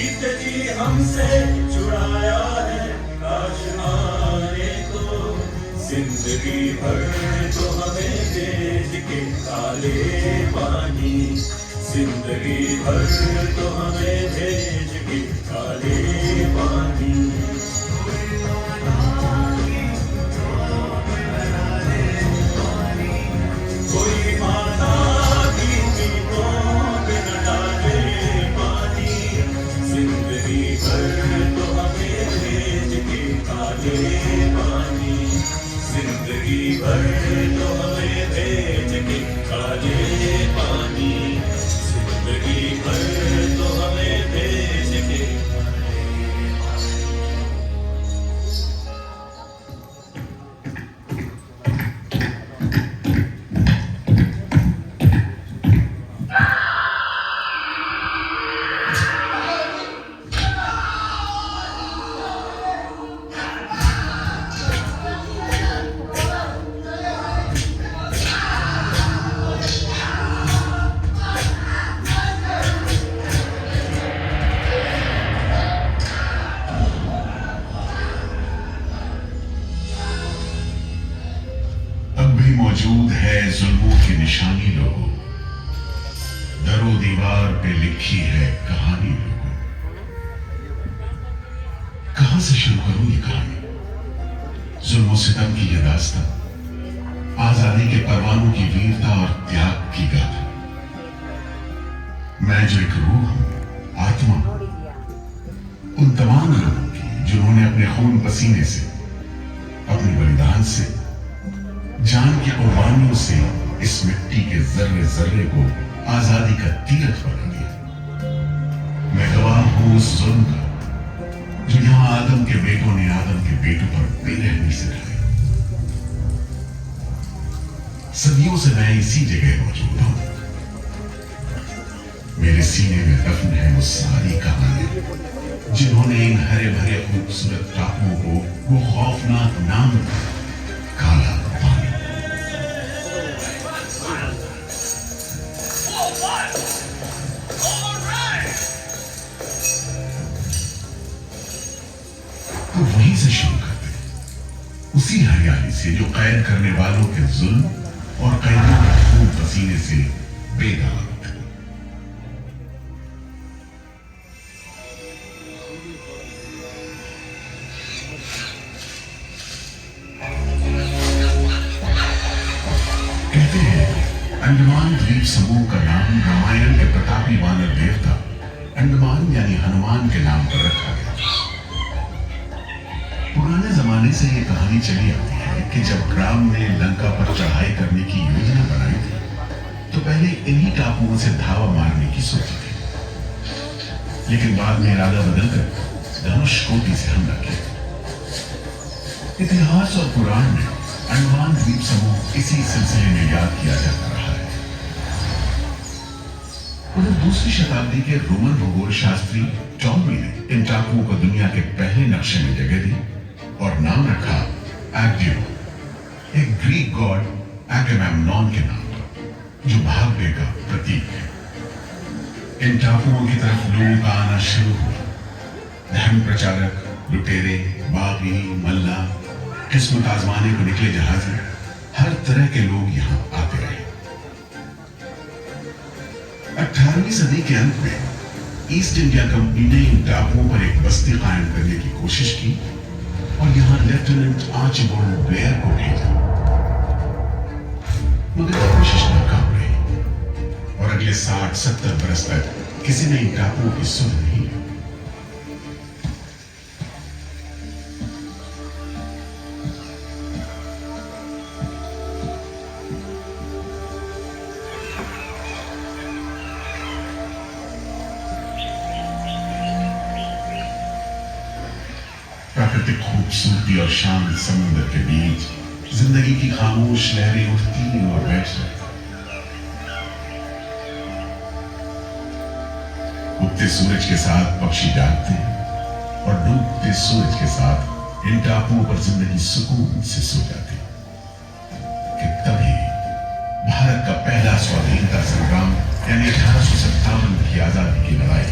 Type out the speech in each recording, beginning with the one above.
जी हमसे छुड़ाया है काश आने को जिंदगी भर तो हमें भेज के काले पानी जिंदगी भर तो हमें भेज के काले पानी कोई माता की पीतों पे न डाले पानी जिंदगी भर तो हमें भेज के काले पानी जिंदगी भर तो हमें भेज के काले पानी जिंदगी भर तो हमें भेज के अब भी मौजूद है जुल्मों की निशानी लोगों, दरो दीवार पे लिखी है कहानी लोगों। कहां से शुरू करूं ये कहानी? जुल्मों सितम की यह दास्तां, आजादी के परवानों की वीरता और त्याग की गाथा। मैं जो एक रूह हूं, आत्मा, उन तमाम लोगों की जिन्होंने अपने खून पसीने से, अपने बलिदान से, जान की कुर्बानियों से इस मिट्टी के जर्रे जर्रे को आजादी का तीरथ बना दिया। मैं गवाह हूं उस जुल्म का जो यहां आदम के बेटों ने आदम के बेटों पर बेरहमी से ढाया। सदियों से मैं इसी जगह मौजूद हूं। मेरे सीने में दफन है वो सारी कहानियां जिन्होंने इन हरे भरे खूबसूरत टापुओं को वो खौफनाक नाम दिया, काला पानी। तो वहीं से शुरू करते, उसी हरियाली से जो कैद करने वालों के जुल्म और कैदियों के खून पसीने से बेदाग थी। कहते हैं अंडमान द्वीप समूह का नाम रामायण के प्रतापी वानर देवता अंडमान यानी हनुमान के नाम पर रखा गया। पुराने जमाने से यह कहानी चली आती है कि जब राम ने लंका पर चढ़ाई करने की योजना बनाई थी तो पहले इन्हीं टापुओं से धावा मारने की सोची थी, लेकिन बाद में इरादा बदलकर धनुषकोटि से हमला किया। इतिहास और पुराण में अंडमान द्वीप समूह इसी सिलसिले में याद किया जाता रहा है। उन्हें दूसरी शताब्दी के रोमन भूगोल शास्त्री टॉमी ने इन टापुओं को दुनिया के पहले नक्शे में जगह दी और नाम रखा एग्डियो, एक ग्रीक गॉड एगैमेम्नॉन के नाम पर, जो भाग्य का प्रतीक है। इन टापुओं की तरफ लोगों का आना शुरू हुआ। धर्म प्रचारक, लुटेरे, बागी, मल्ला, किस्मत आजमाने को निकले जहाजी, हर तरह के लोग यहां आते रहे। 18वीं सदी के अंत में ईस्ट इंडिया कंपनी ने इन टापुओं पर एक बस्ती कायम करने की कोशिश की और यहां लेफ्टिनेंट आर्चिबाल्ड ब्लेयर को भेजा, मगर कोशिश नाकाम रही और अगले 60-70 बरस तक किसी ने इन टापुओं की सुन नहीं ली। प्राकृतिक खूबसूरती और शांत समुद्र के बीच जिंदगी की खामोश लहरें उठती और बैठ जाती। उगते सूरज के साथ पक्षी जागते और डूबते सूरज के साथ इन टापुओं पर जिंदगी सुकून से सो जाती। कि तभी भारत का पहला स्वाधीनता संग्राम यानी 1857 की आजादी की लड़ाई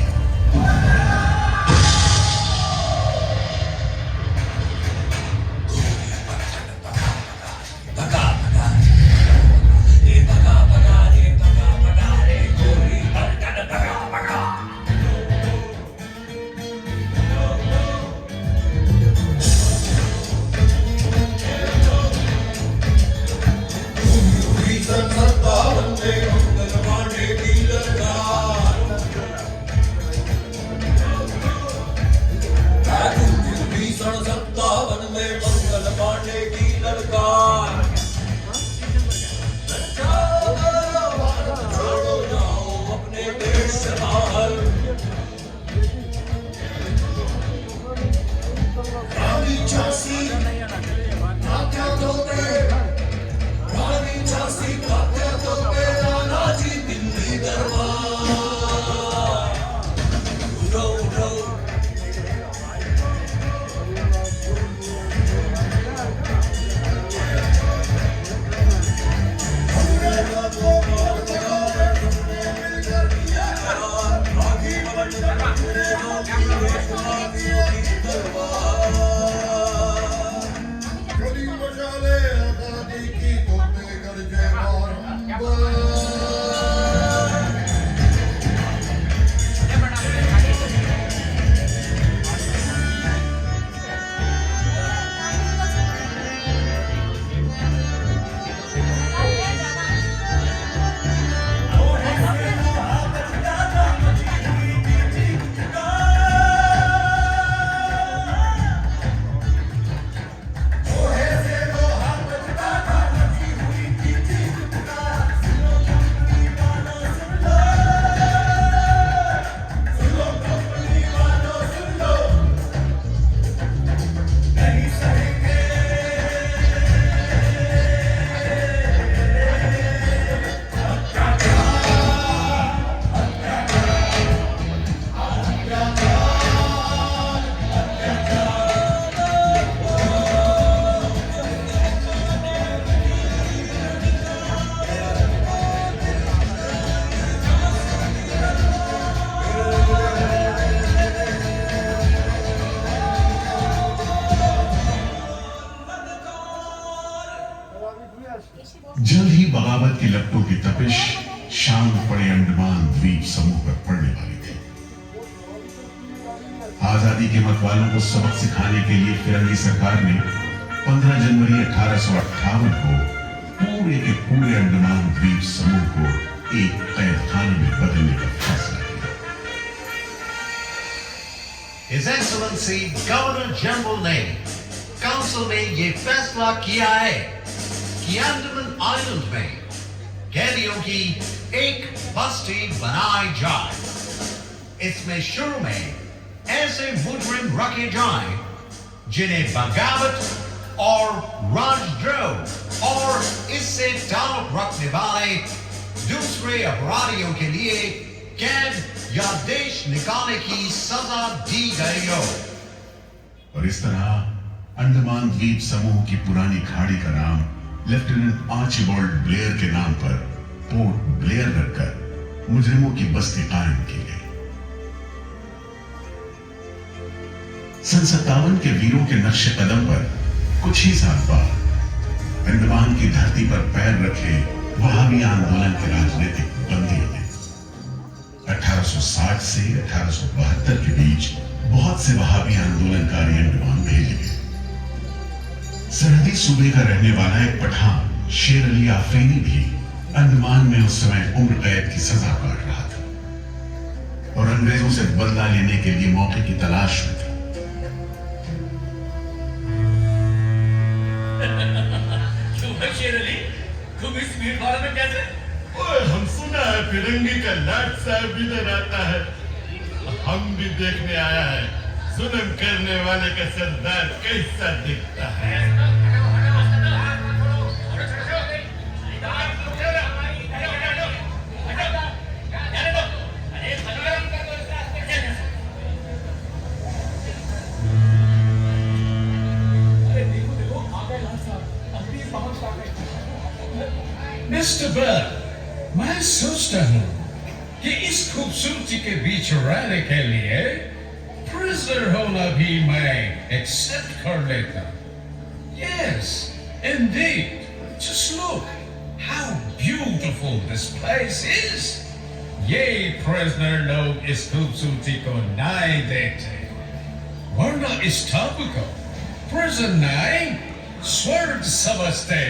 लपटों की तपिश शाम पड़े अंडमान द्वीप समूह पर पड़ने वाली थी। आजादी के मतवालों को सबक सिखाने के लिए फिरंगी सरकार ने 15 जनवरी 1858 को पूरे के पूरे अंडमान द्वीप समूह को एक कैद खाने में बदलने का फैसला किया। His Excellency गवर्नर जनरल ने काउंसिल में ये फैसला किया है कि अंडमान आइलैंड में कैदियों की एक बस्ती बनाई जाए। इसमें शुरू में ऐसे मुजरिम रखे जाएं जिन्हें बगावत और राजद्रोह और इससे ताल्लुक रखने वाले दूसरे अपराधियों के लिए कैद या देश निकालने की सजा दी गई हो। और इस तरह अंडमान द्वीप समूह की पुरानी खाड़ी का नाम लेफ्टिनेंट आर्चिबाल्ड ब्लेयर के नाम पर पोर्ट ब्लेयर रखकर मुजरिमों की बस्ती कायम की गई। सन 57 के वीरों के नक्शे कदम पर कुछ ही साल बाद अंडमान की धरती पर पैर रखे वहाबी आंदोलन के राजनीतिक बंदियों ने 1860 से 1872 के बीच बहुत से वहाबी आंदोलनकारी अंडमान भेजे गए। सरहदी सूबे का रहने वाला एक पठान शेर अली आफरीदी भी अंडमान में उस समय उम्र कैद की सजा काट रहा था और अंग्रेजों से बदला लेने के लिए मौके की तलाश में था। शेर अली, तुम इस भीड़ भाड़ में कैसे? ओए, हम सुना है फिरंगी का लाट साहब इधर आता है। हम भी देखने आया है जुल्म करने वाले का सरदार कैसा दिखता है। मिस्टर बर्ड, मैं सोचता हूँ कि इस खूबसूरती के बीच रहने के लिए प्रिजनर होना भी मैं एक्सेप्ट कर लेता। Yes, indeed. Just look how beautiful this place is. ये प्रिजनर लोग इस खूबसूरती को नहीं देखते, वरना इस टापू को प्रिजन नहीं स्वर्ग समझते।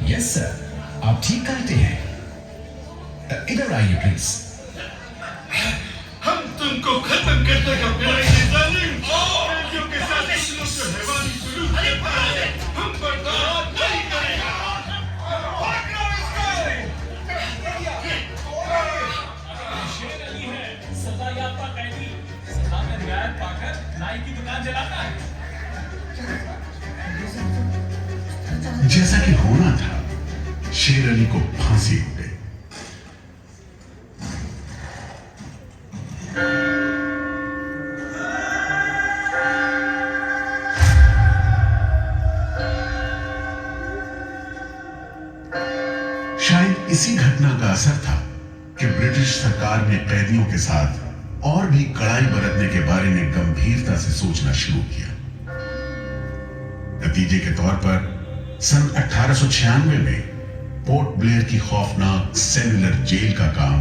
यस सर, आप ठीक कहते हैं। इधर आइए प्लीज। हम तुमको खत्म करने का फिरंगी जालिम अंग्रेजों के साथ दुश्मनों से हैवानी सलूक करता है। हम बर्दाश्त नहीं करेंगे। शेर अली है, सजा याफ्ता कैदी, सजा में रियायत पाकर नाई की दुकान जलाता है। जैसा कि होना था, शेर अली को फांसी हो गई। शायद इसी घटना का असर था कि ब्रिटिश सरकार ने कैदियों के साथ और भी कड़ाई बरतने के बारे में गंभीरता से सोचना शुरू किया। नतीजे के तौर पर सन 1896 में पोर्ट ब्लेयर की खौफनाक सेलुलर जेल का काम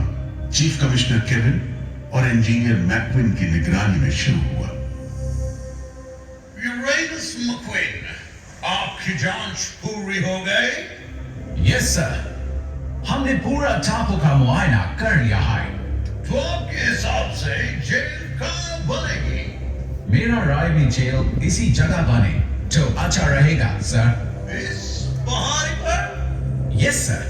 चीफ कमिश्नर केविन और इंजीनियर मैक्विन की निगरानी में शुरू हुआ। यूरेनस मैक्विन, आपकी जांच पूरी हो गई? यस सर, हमने पूरा टापू का मुआयना कर लिया है। तो आपके हिसाब से जेल कहाँ बनेगी? मेरा राय भी जेल इसी जगह बने तो अच्छा रहेगा सर। इस पहाड़ी पर? यस सर,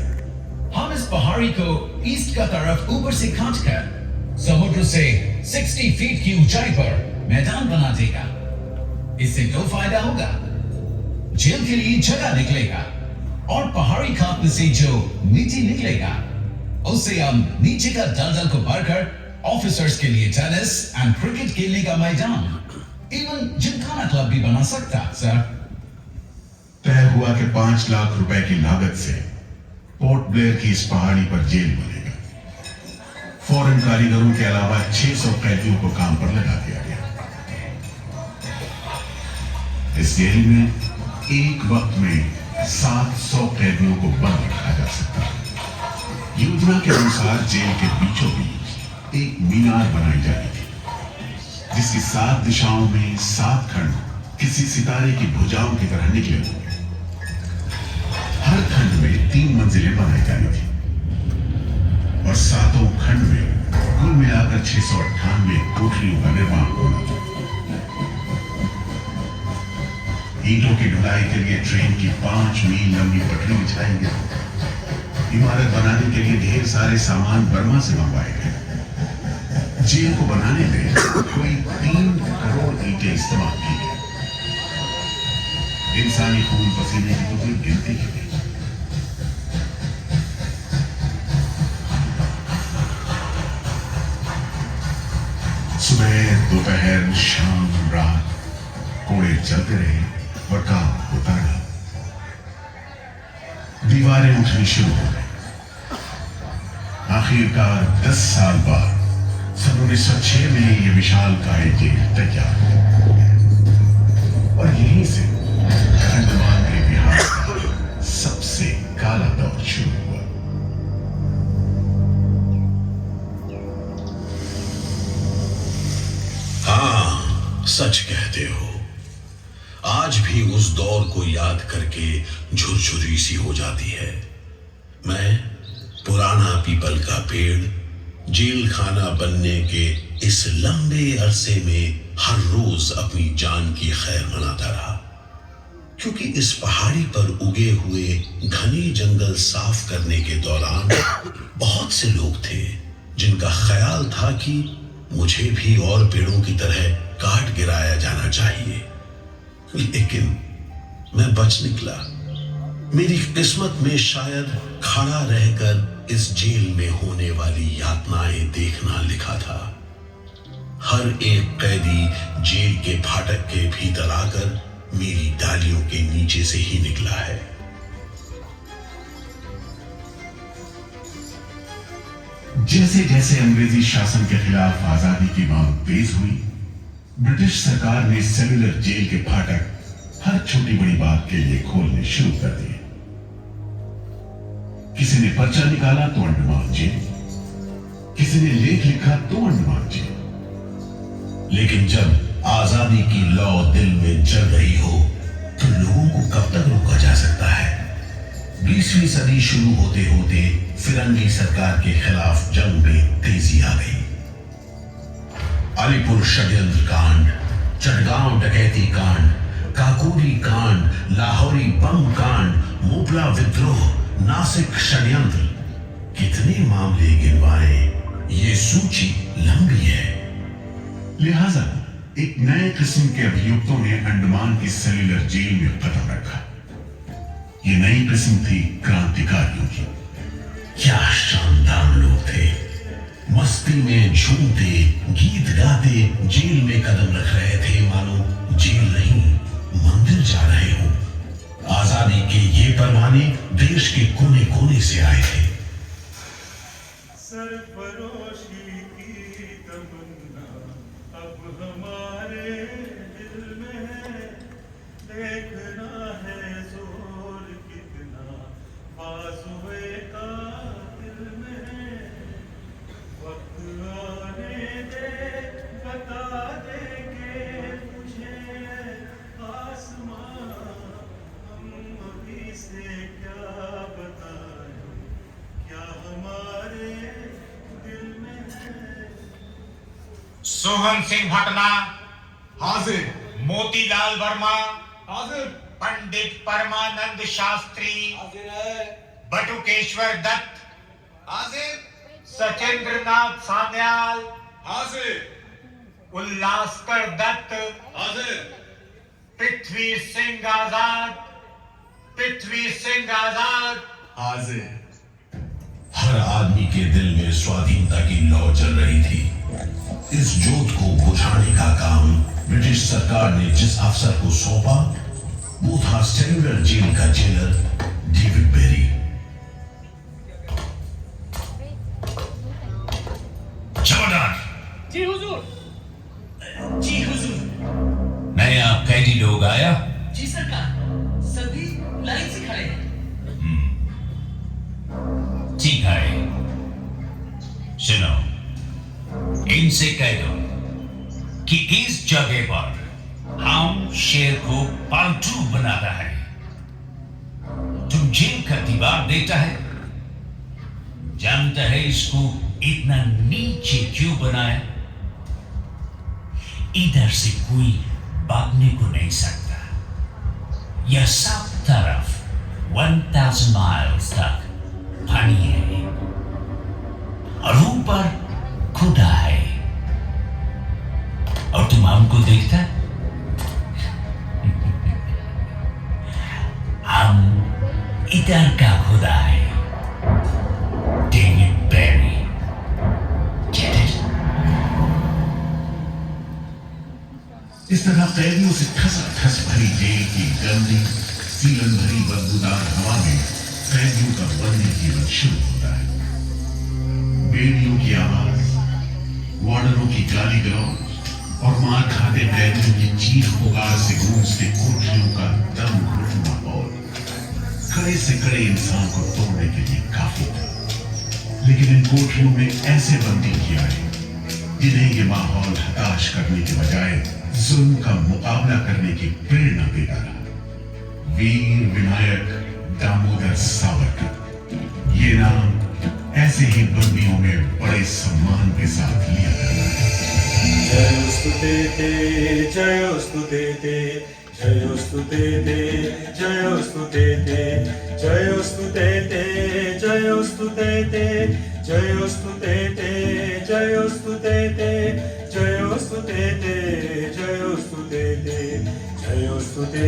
हम इस पहाड़ी को ईस्ट का तरफ ऊपर से काटकर समुद्र से 60 फीट की ऊंचाई पर मैदान बना देगा। इससे दो फायदा होगा, जेल के लिए जगह निकलेगा और पहाड़ी काटने से जो मिट्टी निकलेगा उससे हम नीचे का दलदल को भरकर ऑफिसर्स के लिए टेनिस एंड क्रिकेट खेलने का मैदान, इवन जिमखाना क्लब भी बना सकता सर। तय हुआ कि 5 लाख रुपए की लागत से पोर्ट ब्लेयर की इस पहाड़ी पर जेल बनेगा। फॉरेन कारीगरों के अलावा 600 कैदियों को काम पर लगा दिया गया। इस जेल में एक वक्त में 700 कैदियों को बंद रखा जा सकता है। योजना के अनुसार जेल के बीचों बीच एक मीनार बनाई जानी थी, जिसकी 7 दिशाओं में 7 खंड किसी सितारे की भुजाओं की तरह निकले होंगे। हर खंड में 3 मंजिलें बनाई जानी थी और 7 खंड में कुल मिलाकर 698 कोठरियों का निर्माण होना था। ईंटों की ढुलाई के लिए ट्रेन की 5 मील लंबी पटरी बिछाई गई। इमारत बनाने के लिए ढेर सारे सामान बर्मा से मंगवाए गए। जेल को बनाने में कोई 3 करोड़ ईंटें इस्तेमाल की गई। इंसानी खून पसीने की तो कोई गिनती ही नहीं। सुबह दोपहर शाम रात कोड़े चलते रहे और काम होता रहा। दीवारें उठनी शुरू हो गई। आखिरकार 10 साल बाद सन 1906 में यह विशालकाय जेल तैयार हुआ और यहीं से अंडमान के इतिहास का सबसे काला दौर शुरू हुआ। हाँ, सच कहते हो। आज भी उस दौर को याद करके झुरझुरी सी हो जाती है। मैं पुराना पीपल का पेड़ जेल खाना बनने के इस लंबे अरसे में हर रोज अपनी जान की खैर मनाता रहा, क्योंकि इस पहाड़ी पर उगे हुए घने जंगल साफ करने के दौरान बहुत से लोग थे जिनका ख्याल था कि मुझे भी और पेड़ों की तरह काट गिराया जाना चाहिए, लेकिन मैं बच निकला। मेरी किस्मत में शायद खड़ा रहकर इस जेल में होने वाली यातनाएं देखना लिखा था। हर एक कैदी जेल के फाटक के भीतर आकर मेरी डालियों के नीचे से ही निकला है। जैसे जैसे अंग्रेजी शासन के खिलाफ आजादी की मांग तेज हुई, ब्रिटिश सरकार ने सेलुलर जेल के फाटक हर छोटी बड़ी बात के लिए खोलने शुरू कर दिए। किसी ने पर्चा निकाला तो अंडमान जेल, किसी ने लेख लिखा तो अंडमान जेल। लेकिन जब आजादी की लौ दिल में जल रही हो तो लोगों को कब तक रोका जा सकता है? 20वीं सदी शुरू होते होते फिरंगी सरकार के खिलाफ जंग में तेजी आ गई। अलीपुर षड्यंत्र कांड, चटगांव डकैती कांड, काकोरी कांड, लाहौरी बम कांड, मोपला विद्रोह, नासिक षड्यंत्र, कितने मामले गिनवाए, ये सूची लंबी है। लिहाजा एक नए किस्म के अभियुक्तों ने अंडमान की सेलुलर जेल में कदम रखा। ये नई किस्म थी क्रांतिकारियों की। क्या शानदार लोग थे। मस्ती में झूमते, गीत गाते जेल में कदम रख रहे थे, मानो जेल नहीं मंदिर जा रहे हो। आजादी के ये परवाने देश के कोने कोने से आए थे। सरफरोशी की तमन्ना अब हमारे दिल में है, देखना है जोर कितना बाजुए का दिल में है। वक्त आने दे, बता देंगे मुझे आसमां, हम अभी से क्या बताएं, क्या हमारे दिल में है। सोहन सिंह भटना हाजिर। मोतीलाल वर्मा हाजिर। पंडित परमानंद शास्त्री हाजिर है। बटुकेश्वर दत्त हाजिर। सचेंद्र नाथ सान्याल हाजिर। उल्लासकर दत्त हाजिर। पृथ्वी सिंह आजाद, पृथ्वी सिंह आजाद हाजिर। हर आदमी के दिल में स्वाधीनता की लौ जल रही थी। इस जोत को बुझाने का काम ब्रिटिश सरकार ने जिस अफसर को सौंपा वो था सेलुलर जेल का जेलर डेविड बेरी। जमादार। जी हुजूर। जी हुजूर। नया कैदी लोग आया। जी सरकार, सभी लाइन से खड़े सुनो, इनसे कह दो कि इस जगह पर हम शेर को पालतू बनाता है। तुम जेल का दीवार देखता है, जानता है इसको इतना नीचे क्यों बनाया? इधर से कोई भागने को नहीं सकता। यह सब तरफ 1000 माइल्स तक पानी है और ऊपर खुदा है। और तुम हमको देखता? हम इधर का खुदा है, डेविड बेरी। Get it? इस तरह कैदियों से ठस भरी जेल की गंदी सीलन भरी बदबूदार हवा में कैदियों का बंदी जीवन शुरू होता है। बेड़ियों की आवाज, वार्डरों की गाली गलौज और मार खाते कैदियों की चीख पुकार से गूंजते कोठरियों का दम घुटना माहौल कड़े से कड़े इंसान को तोड़ने के लिए काफी था। लेकिन इन कोठरियों में ऐसे बंदी किया है जिन्हें ये माहौल हताश करने के बजाय जुल्म का मुकाबला करने की प्रेरणा देता रहा। वीर विनायक दामोदर सावरकर, ये नाम ऐसे ही बंदियों में बड़े सम्मान के साथ लिया जाता है। जयोस्तु ते जयोस्तु ते जयोस्तु ते जयोस्तु ते जयोस्तु ते जयोस्तु ते जयोस्तु ते जयोस्तु ते जयोस्तु ते जयोस्तु ते जयोस्तु ते जयोस्तु ते जयोस्तु ते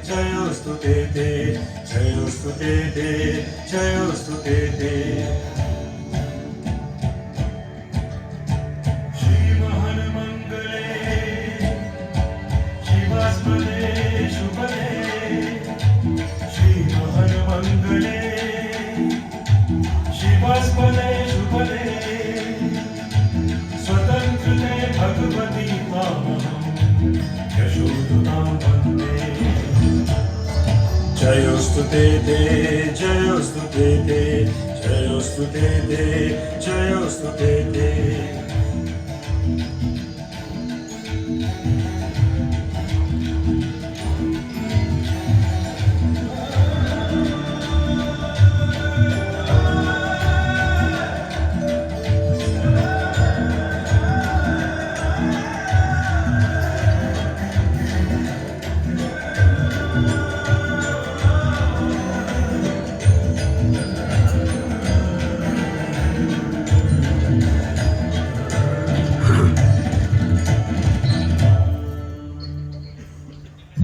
जयोस्तु ते जयोस्तु ते जयोस्तु ते जयोस्तु ते जयोस्तु ते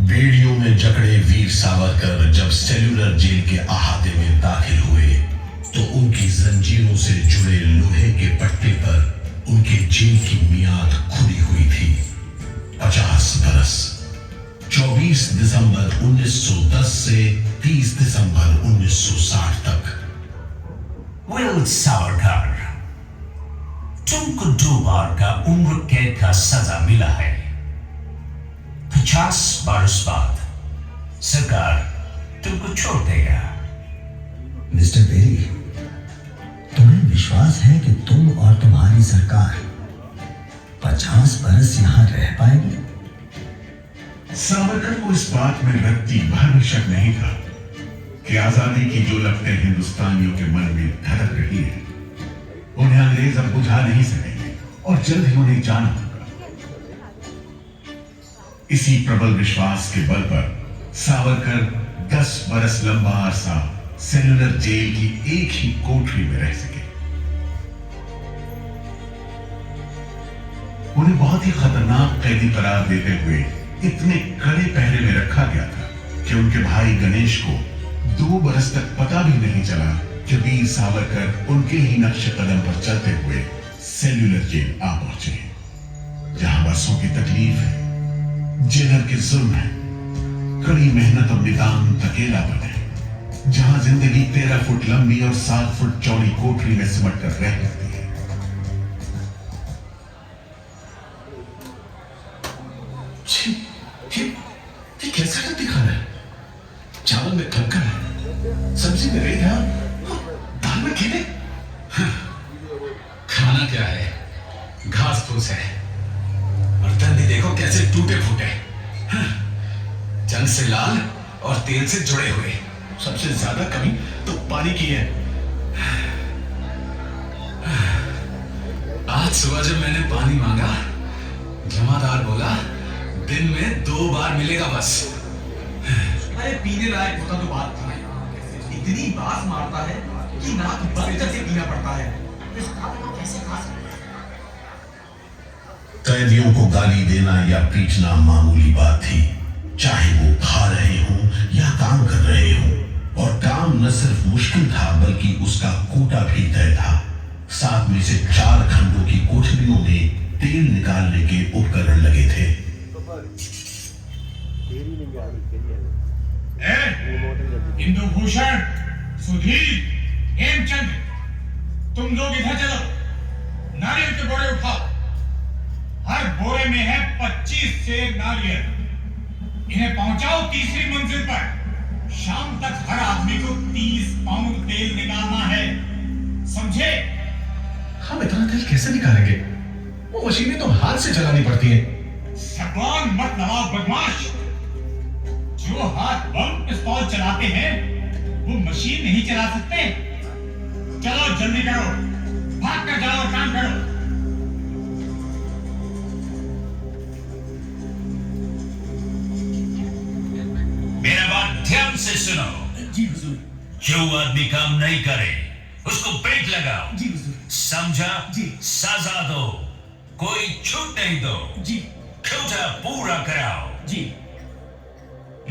बेड़ियों में जकड़े वीर सावरकर जब सेल्यूलर जेल के अहाते में दाखिल हुए तो उनकी जंजीरों से जुड़े लोहे के पट्टे पर उनके जेल की मियाद खुदी हुई थी 50 बरस। 24 दिसंबर 1910 से 30 दिसंबर 1960 तक। विल सावरकर, तुमको 2 बार का उम्र कैद का सजा मिला है। 50 बरस बाद सरकार तुमको छोड़ देगा। मिस्टर बेरी, तुम्हें विश्वास है कि तुम और तुम्हारी सरकार 50 बरस यहां रह पाएगी? सावरकर को इस बात में रत्ती भर भी शक नहीं था कि आजादी की जो लपटें हिंदुस्तानियों के मन में धड़क रही है उन्हें अंग्रेज अब बुझा नहीं सकेंगे और जल्द ही उन्हें जाना होगा। इसी प्रबल विश्वास के बल पर सावरकर 10 बरस लंबा अरसा सेल्यूलर जेल की एक ही कोठरी में रह सके। उन्हें बहुत ही खतरनाक कैदी करार देते हुए इतने कड़े पहरे में रखा गया था कि उनके भाई गणेश को 2 बरस तक पता भी नहीं चला कि वीर सावरकर उनके ही नक्श कदम पर चलते हुए सेल्यूलर जेल आ पहुंचे, जहां बरसों की तकलीफ है, जेलर के जुल्म है, कड़ी मेहनत और निदान अकेलापन है, जहां जिंदगी 13 फुट लंबी और 7 फुट चौड़ी कोठरी में सिमट कर रह जाती है। ये कैसा करती खाना है? चावल में कंकर है, सब्जी में रेत है, दाल में कीड़े। देखो कैसे टूटे फूटे, जंग से लाल और तेल से जुड़े हुए। सबसे ज्यादा कमी तो पानी की है। आज सुबह जब मैंने पानी मांगा, जमादार बोला दिन में 2 बार मिलेगा बस। अरे पीने लायक होता तो बात था, इतनी बास मारता है कि नाक बंद करके पीना पड़ता है। कैसे खा सकते? कैदियों को गाली देना या पीटना मामूली बात थी, चाहे वो खा रहे हों या काम कर रहे हों। और काम न सिर्फ मुश्किल था बल्कि उसका कोटा भी तय था। 7 में से 4 खंडों की कोठरियों में तेल निकालने के उपकरण लगे थे। इंदुभूषण, सुधीर, हेमचंद, तुम लोग इधर चलो, नारियल के बोरे उठाओ। हर बोरे में है 25 सेर नारियल। इन्हें पहुंचाओ तीसरी मंजिल पर। शाम तक हर आदमी को 30 पाउंड तेल निकालना है, समझे? हम इतना तेल कैसे निकालेंगे? वो मशीनें तो हाथ से चलानी पड़ती हैं। जबान मत लड़ाओ बदमाश। जो हाथ बम पिस्तौल चलाते हैं वो मशीन नहीं चला सकते। चलो जल्दी करो, भाग कर जाओ और काम करो। मेरा बात ध्यान से सुनो। जी हुजूर। जो आदमी काम नहीं करे उसको ब्रेक लगाओ। जी हुजूर। समझा? जी। सजा दो, कोई छूट नहीं दो। जी। कोटा पूरा कराओ। जी।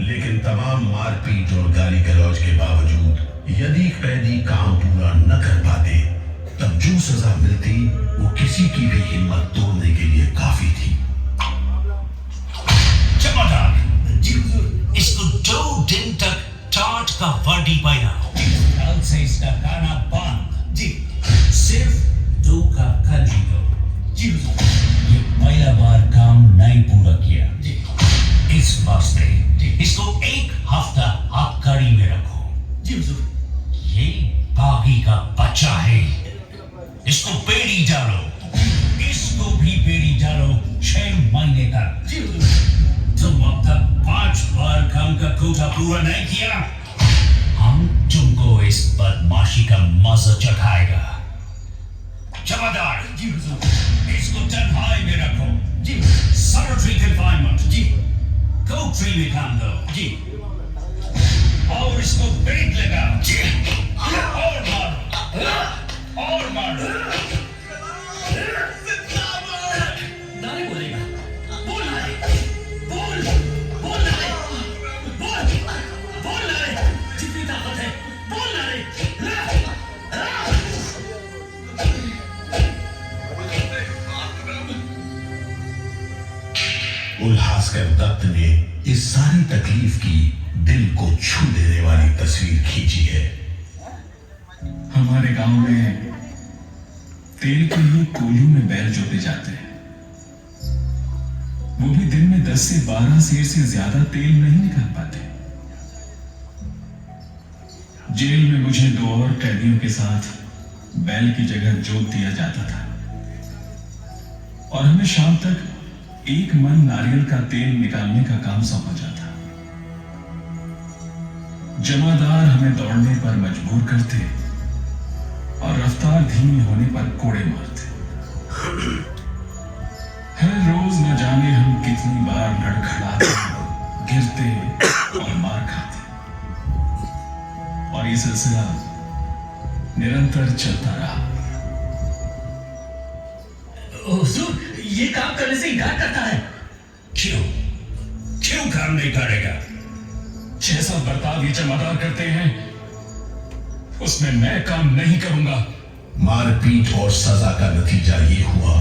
लेकिन तमाम मारपीट और गाली गलौज के बावजूद यदि कैदी काम पूरा न कर पाते, तब जो सजा मिलती वो किसी की भी हिम्मत तोड़ने के लिए काफी थी। जमादार, जी हुजूर। इसको 2 दिन तक टाट का वर्दी पहनाओ। कल से इसका खाना बंद। जी। सिर्फ 2 का खाली दो। जी हुजूर। ये पहला बार काम नहीं पूरा किया, जी। इस वास्ते इसको 1 हफ्ता आबकारी में रखो। जी हुजूर। ये बागी का बच्चा है, इसको बेड़ी डालो। इसको भी बेड़ी डालो 6 महीने तक। जी हुजूर। तुम अब तक 5 बार काम का कोटा पूरा नहीं किया, हम तुमको इस बदमाशी का मजा चखाएगा। जमादार, जी हुजूर। इसको तन्हाई में रखो। जी। Solitary confinement. जी। कोठरी में काम दो। जी। और इसको ब्रेक लगाओ। और मारो, और मारो। नारे बोलेगा। बोल नारे। बोल। बोल नारे। बोल। बोल नारे। जितनी ताकत है बोल नारे। उल्हासकर दत्त ने इस सारी तकलीफ की दिल को छू देने वाली तस्वीर खींची है। हमारे गांव में तेल के लिए कोयलों में बैल जोते जाते हैं। वो भी दिन में 10 से 12 सेर से ज्यादा तेल नहीं निकाल पाते। जेल में मुझे 2 और कैदियों के साथ बैल की जगह जोत दिया जाता था और हमें शाम तक 1 मन नारियल का तेल निकालने का काम सौंपा जाता। जमादार हमें दौड़ने पर मजबूर करते और रफ्तार धीमी होने पर कोड़े मारते। हर रोज न जाने हम कितनी बार लड़खड़ाते, गिरते और मार खाते, और ये सिलसिला निरंतर चलता रहा। हुजूर, ये काम करने से इनकार करता है। क्यों काम नहीं करेगा? जैसा बर्ताव ये जमादार करते हैं उसमें मैं काम नहीं करूंगा। मारपीट और सजा का नतीजा ये हुआ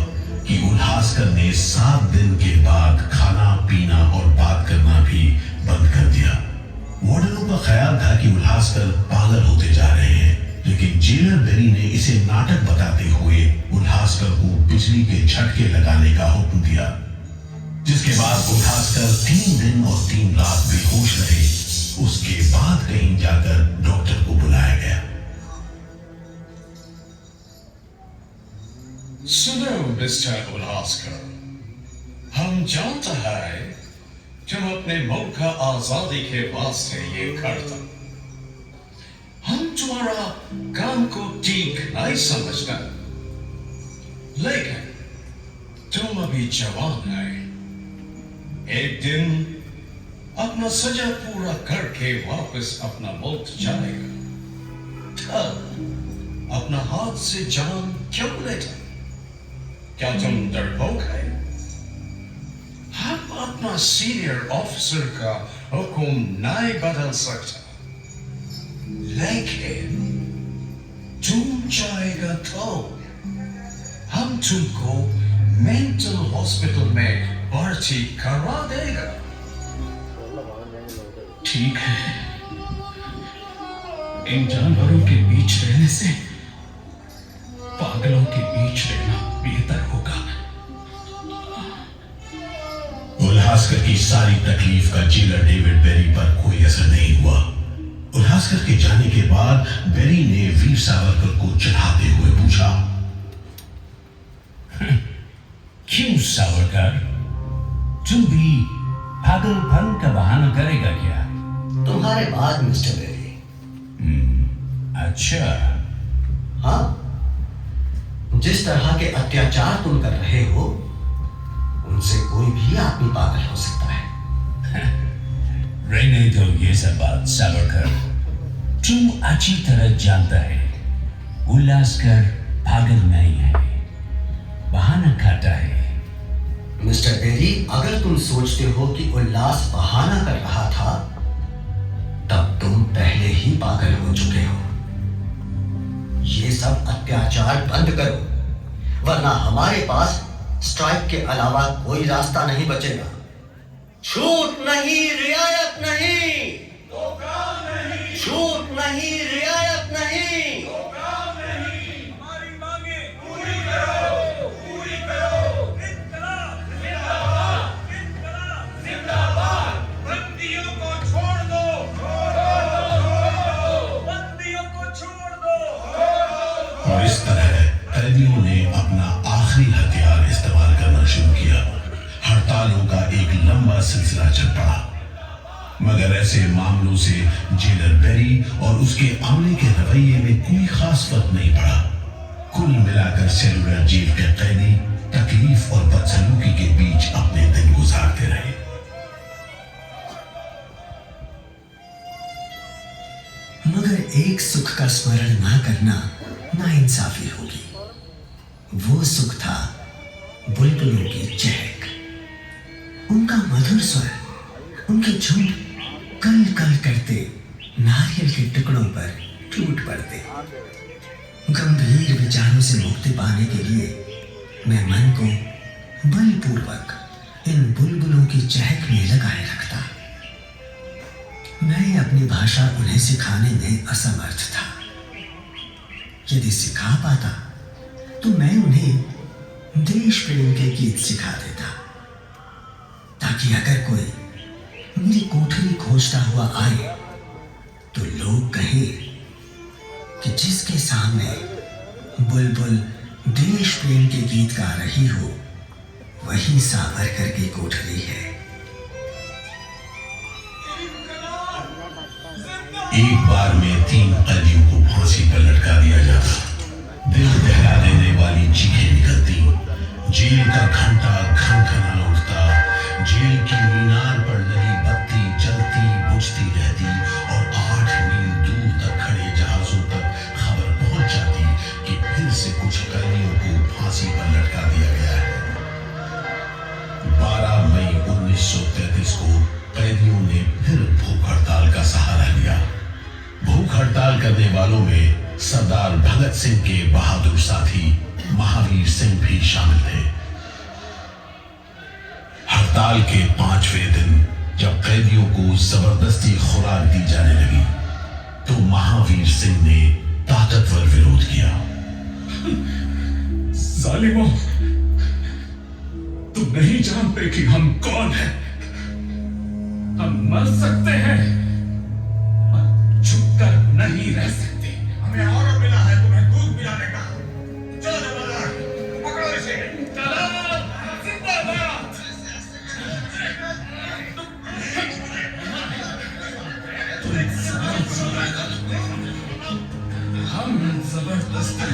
कि उल्हासकर ने 7 दिन के बाद खाना पीना और बात करना भी बंद कर दिया। वार्डनों का ख्याल था कि उल्हासकर पागल होते जा रहे हैं, लेकिन जेलर बेरी ने इसे नाटक बताते हुए उल्हासकर को बिजली के झटके लगाने का हुक्म दिया, जिसके बाद उल्हासकर 3 दिन और 3 रात बेहोश रहे। उसके बाद कहीं जाकर डॉक्टर को बुलाया गया। सुनो मिस्टर उल्हासकर, हम जानता है तुम अपने मुल्क का आजादी के वास्ते ये करता। हम तुम्हारा काम को ठीक नहीं समझता, लेकिन तुम अभी जवान है। एक दिन अपना सजा पूरा करके वापस अपना मुल्क जाएगा, तब अपना हाथ से जान क्यों लेता? क्या तुम डरपोक है? हम अपना सीनियर ऑफिसर का हुक्म नहीं बदल सकता, लेकिन तुम चाहेगा तो हम तुमको मेंटल हॉस्पिटल में भर्ती करा देगा। ठीक है, इन जानवरों के बीच रहने से पागलों के बीच रहना बेहतर होगा। उल्हासकर की सारी तकलीफ का जेलर डेविड बेरी पर कोई असर नहीं हुआ। उल्हासकर के जाने के बाद बेरी ने वीर सावरकर को चढ़ाते हुए पूछा, क्यों सावरकर, तुम भी पागलपन का बहाना करेगा क्या? तुम्हारे बाद मिस्टर बेरी। अच्छा। हाँ, जिस तरह के अत्याचार तुम कर रहे हो उनसे कोई भी आदमी पागल हो सकता है। रहने दो ये सब बात सावरकर, तुम अच्छी तरह जानता है उल्लासकर पागल नहीं है, बहाना खाता है। मिस्टर बेरी, अगर तुम सोचते हो कि उल्लास बहाना कर रहा था तब तुम पहले ही पागल हो चुके हो। ये सब अत्याचार बंद करो, वरना हमारे पास स्ट्राइक के अलावा कोई रास्ता नहीं बचेगा। छूट नहीं, रियायत नहीं, छूट नहीं, रियायत नहीं। हमारी मांगे पूरी करो, पूरी करो। इन्कलाब जिंदाबाद, इन्कलाब जिंदाबाद। बंदियों को छोड़ दो, बंदियों को छोड़ दो। और इस तरह कैदियों ने अपना आखिरी हथियार इस्तेमाल करना शुरू किया। हड़तालों का एक लंबा सिलसिला चल पड़ा, मगर ऐसे मामलों से जेलर बेरी और उसके अमले के रवैये में कोई खास फर्क नहीं पड़ा। कुल मिलाकर सेलुलर जेल के कैदी तकलीफ और बदसलूकी के बीच अपने दिन गुजारते रहे। मगर एक सुख का स्मरण ना करना नाइंसाफी होगी। वो सुख था बुलबुलों की चहक, उनका मधुर स्वर, उनके झुंड कल कल करते नारियल के टुकड़ों पर टूट पड़ते। गंभीर विचारों से मुक्ति पाने के लिए मैं मन को बलपूर्वक इन बुलबुलों की चहक में लगाए रखता। मैं अपनी भाषा उन्हें सिखाने में असमर्थ था। यदि सिखा पाता तो मैं उन्हें देश प्रेम के गीत सिखा देता, ताकि अगर कोई मेरी कोठरी खोजता हुआ आए तो लोग कहें कि जिसके सामने बुलबुल देश प्रेम के गीत गा रही हो वही सावरकर की कोठरी है। एक बार में 3 कैदियों को फांसी पर लटका दिया जाता। दिल दहला देने वाली चीखें निकलती, जेल का घंटा खनखना उठता, जेल की मीनार पर लगी बत्ती जलती बुझती रहती और 8 मील दूर तक खड़े जहाजों तक खबर पहुंच जाती कि फिर से कुछ कैदियों को फांसी पर लटका दिया गया है। 12 मई 1933 को कैदियों ने फिर भूख हड़ताल का सहारा लिया। भूख हड़ताल करने वालों में सरदार भगत सिंह के बहादुर साथी महावीर सिंह भी शामिल थे। हड़ताल के 5वें दिन जब कैदियों को जबरदस्ती खुराक दी जाने लगी तो महावीर सिंह ने ताकतवर विरोध किया। जालिमों, तुम नहीं जानते कि हम कौन हैं। हम मर सकते हैं और छुपकर नहीं रह सकते। हमें ऑर्डर मिला है तुम्हें दूध पिलाने का। चलो जमादार, पकड़ो इसे। जिंदाबाद। हम जबरदस्ती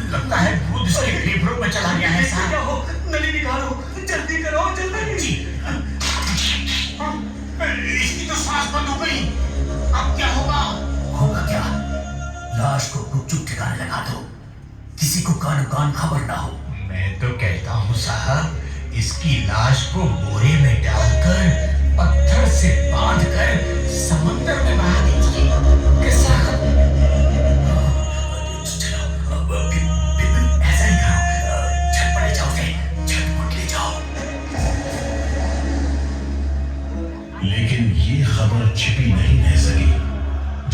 लगता है भूत इसके फेफड़ों में चला गया है साहब। नली निकालो, जल्दी करो, जल्दी। जी। इसकी तो सांस बंद हो गई। अब क्या होगा? होगा क्या? लाश को गुपचुप ठिकाने लगा दो, किसी को कान कान खबर ना हो। मैं तो कहता हूँ साहब, इसकी लाश को बोरे में डालकर पत्थर से बांधकर समंदर में बहा दीजिए। कैसा? ऐसा ही करो, झटपट ले जाओ, झटपट ले जाओ। लेकिन ये खबर छिपी नहीं रह सकी।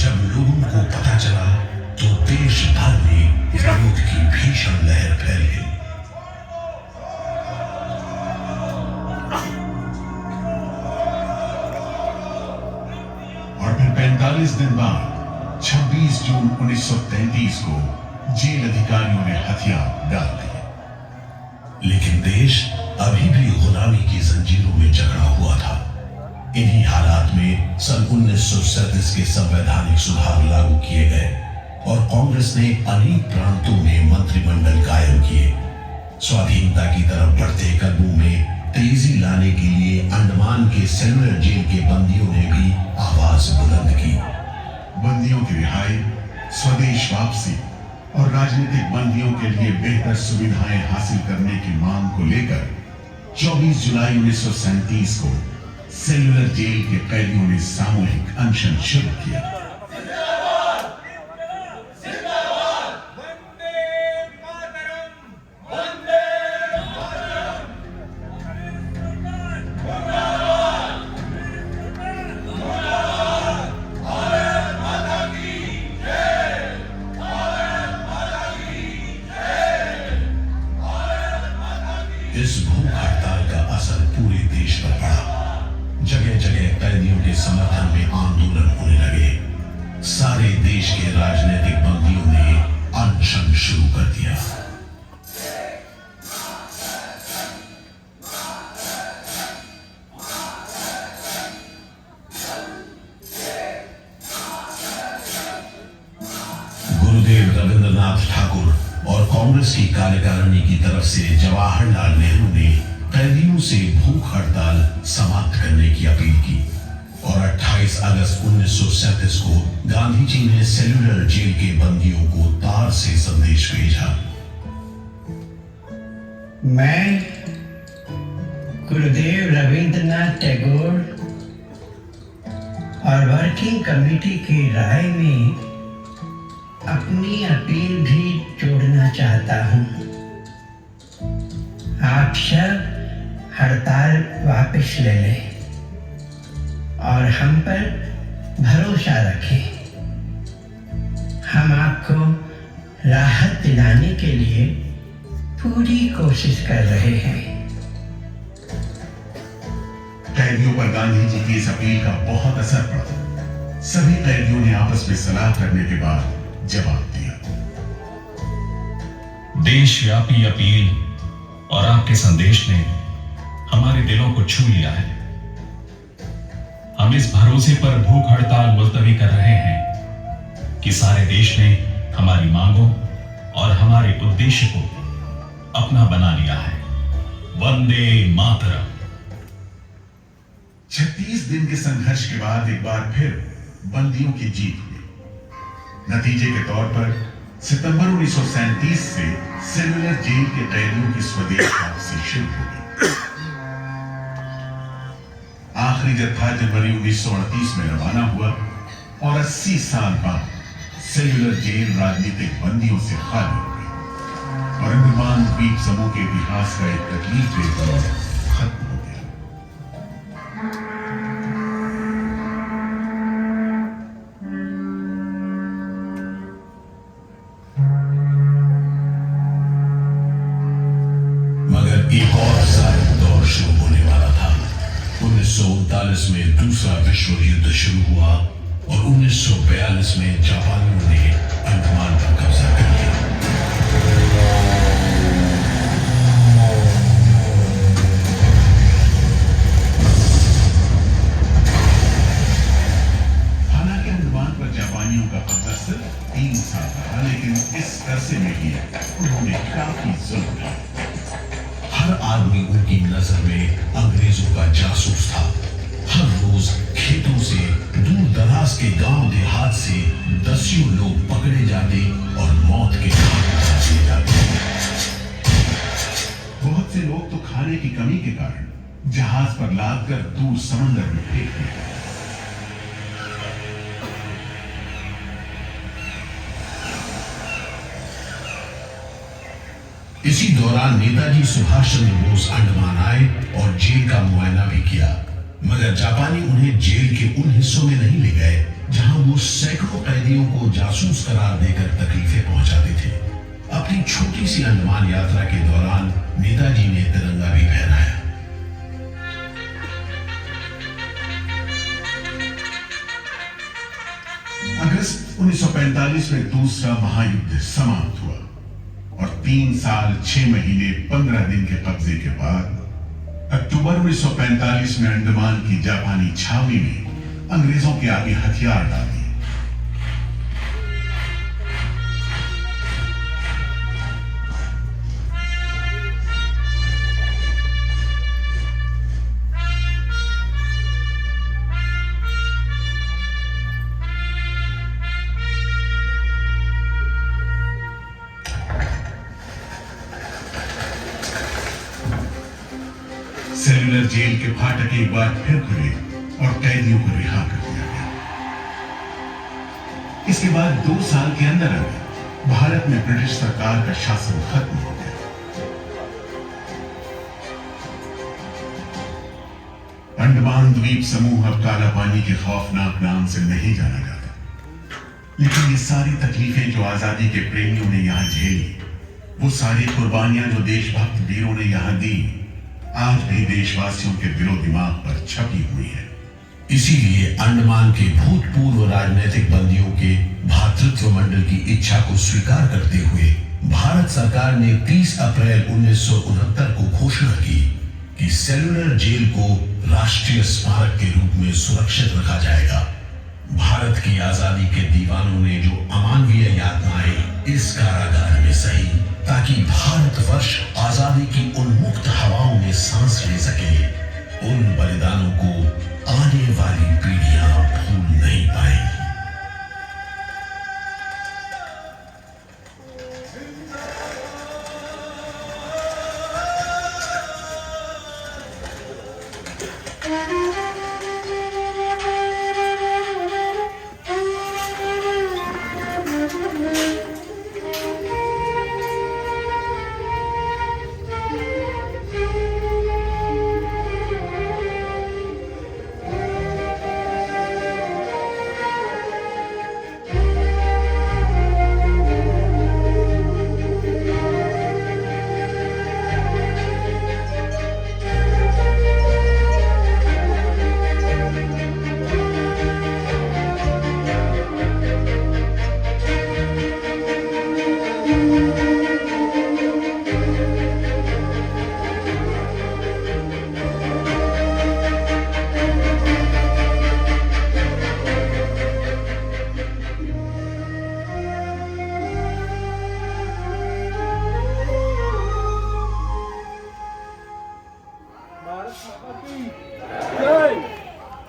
जब लोगों को पता चला तो देश भर में विरोध की भीषण लहर फैल गई। और फिर 45 दिन बाद 26 जून 1933 को जेल अधिकारियों ने हथियार डाल दिए। लेकिन देश अभी भी गुलामी की जंजीरों में जकड़ा हुआ था। इन्हीं हालात में सन 1937 के संवैधानिक सुधार लागू किए गए और कांग्रेस ने अनेक प्रांतों में मंत्रिमंडल कायम किए। स्वाधीनता की तरफ बढ़ते कदमों में तेजी लाने के लिए अंडमान के सेलुलर जेल के बंदियों ने भी आवाज बुलंद की। बंदियों की रिहाई, स्वदेश वापसी और राजनीतिक बंदियों के लिए बेहतर सुविधाएं हासिल करने की मांग को लेकर 24 जुलाई 1937 को सेलुलर जेल के कैदियों ने सामूहिक अनशन शुरू किया। इस भूख हड़ताल का असर पूरे देश पर पड़ा। जगह जगह कैदियों के समर्थन में आंदोलन होने लगे। सारे देश के राजनीतिक बंदियों ने अनशन शुरू कर दिया। गुरुदेव रविंद्रनाथ ठाकुर और कांग्रेस की कार्यकारिणी की तरफ से जवाहरलाल नेहरू ने कैदियों से भूख हड़ताल समाप्त करने की अपील की और 28 अगस्त 1937 को गांधी जी ने सेलुलर जेल के बंदियों को तार से संदेश भेजा। मैं गुरुदेव रविंद्रनाथ टैगोर और वर्किंग कमेटी की राय में अपनी अपील भी जोड़ना चाहता हूं। आप सब हड़ताल वापस ले लें और हम पर भरोसा रखें। हम आपको राहत दिलाने के लिए पूरी कोशिश कर रहे हैं। कैदियों पर गांधी जी की इस अपील का बहुत असर पड़ा। सभी कैदियों ने आपस में सलाह करने के बाद जवाब दिया। देशव्यापी अपील और आपके संदेश ने हमारे दिलों को छू लिया है। हम इस भरोसे पर भूख हड़ताल मुलतवी कर रहे हैं कि सारे देश ने हमारी मांगों और हमारे उद्देश्य को अपना बना लिया है। वंदे मातरम। 36 दिन के संघर्ष के बाद एक बार फिर बंदियों की जीत हुई। नतीजे के तौर पर सितंबर 1937 से सेलुलर जेल के कैदियों की स्वदेश वापसी शुरू हो गई। आखिरी जत्था जनवरी 1938 में रवाना हुआ और 80 साल बाद सेल्युलर जेल राजनीतिक बंदियों से खाली हो गई और अंडमान द्वीप समूह के इतिहास का एक तकलीफदेह दौर खत्म हो गया। मगर एक और जालिम दौर शुरू होने वाला था। 1939 में दूसरा विश्व युद्ध शुरू हुआ और 1942 में जापानियों ने अंडमान पर कब्जा कर लिया। हालांकि अंडमान पर जापानियों का कब्जा सिर्फ 3 साल रहा, लेकिन इस अरसे में ही उन्होंने काफी जुल्म किया। हर आदमी उनकी नजर में अंग्रेजों का जासूस था। हर रोज खेतों से, दूर दराज के गांव देहात से दसियों लोग पकड़े जाते और मौत के घाट उतार दिए जाते। बहुत से लोग तो खाने की कमी के कारण जहाज पर लादकर दूर समंदर में फेंक दिए गए। इसी दौरान नेताजी सुभाष चंद्र बोस अंडमान आए और जेल का मुआयना भी किया, मगर जापानी उन्हें जेल के उन हिस्सों में नहीं ले गए जहां वो सैकड़ों कैदियों को जासूस करार देकर तकलीफें पहुंचाते थे। अपनी छोटी सी अंडमान यात्रा के दौरान नेताजी ने तिरंगा भी फहराया। अगस्त 1945 में दूसरा महायुद्ध समाप्त हुआ और 3 साल 6 महीने 15 दिन के कब्जे के बाद अक्टूबर 1945 में अंडमान की जापानी छावनी में अंग्रेजों के आगे हथियार डाल दिए। सेल्युलर जेल के फाटक एक बार फिर खुले और कैदियों को रिहा कर दिया गया। इसके बाद 2 साल के अंदर भारत में ब्रिटिश सरकार का शासन खत्म हो गया। अंडमान द्वीप समूह अब काला पानी के खौफनाक नाम से नहीं जाना जाता, लेकिन ये सारी तकलीफें जो आजादी के प्रेमियों ने यहां झेली, वो सारी कुर्बानियां जो देशभक्त वीरों ने यहां दी, आज भी देशवासियों के दिलो दिमाग पर छपी हुई है। इसीलिए अंडमान के भूतपूर्व राजनीतिक बंदियों के भातृत्व मंडल की इच्छा को स्वीकार करते हुए भारत सरकार ने 30 अप्रैल 1969 को घोषणा की कि सेल्युलर जेल को राष्ट्रीय स्मारक के रूप में सुरक्षित रखा जाएगा। भारत की आजादी के दीवानों ने जो अमानवीय यातनाएं इस कारागार में सही, ताकि भारतवर्ष आजादी की उन्मुक्त हवाओं में सांस ले सके, उन बलिदानों को आने वाली पीढ़ियां भूल नहीं पाएंगी।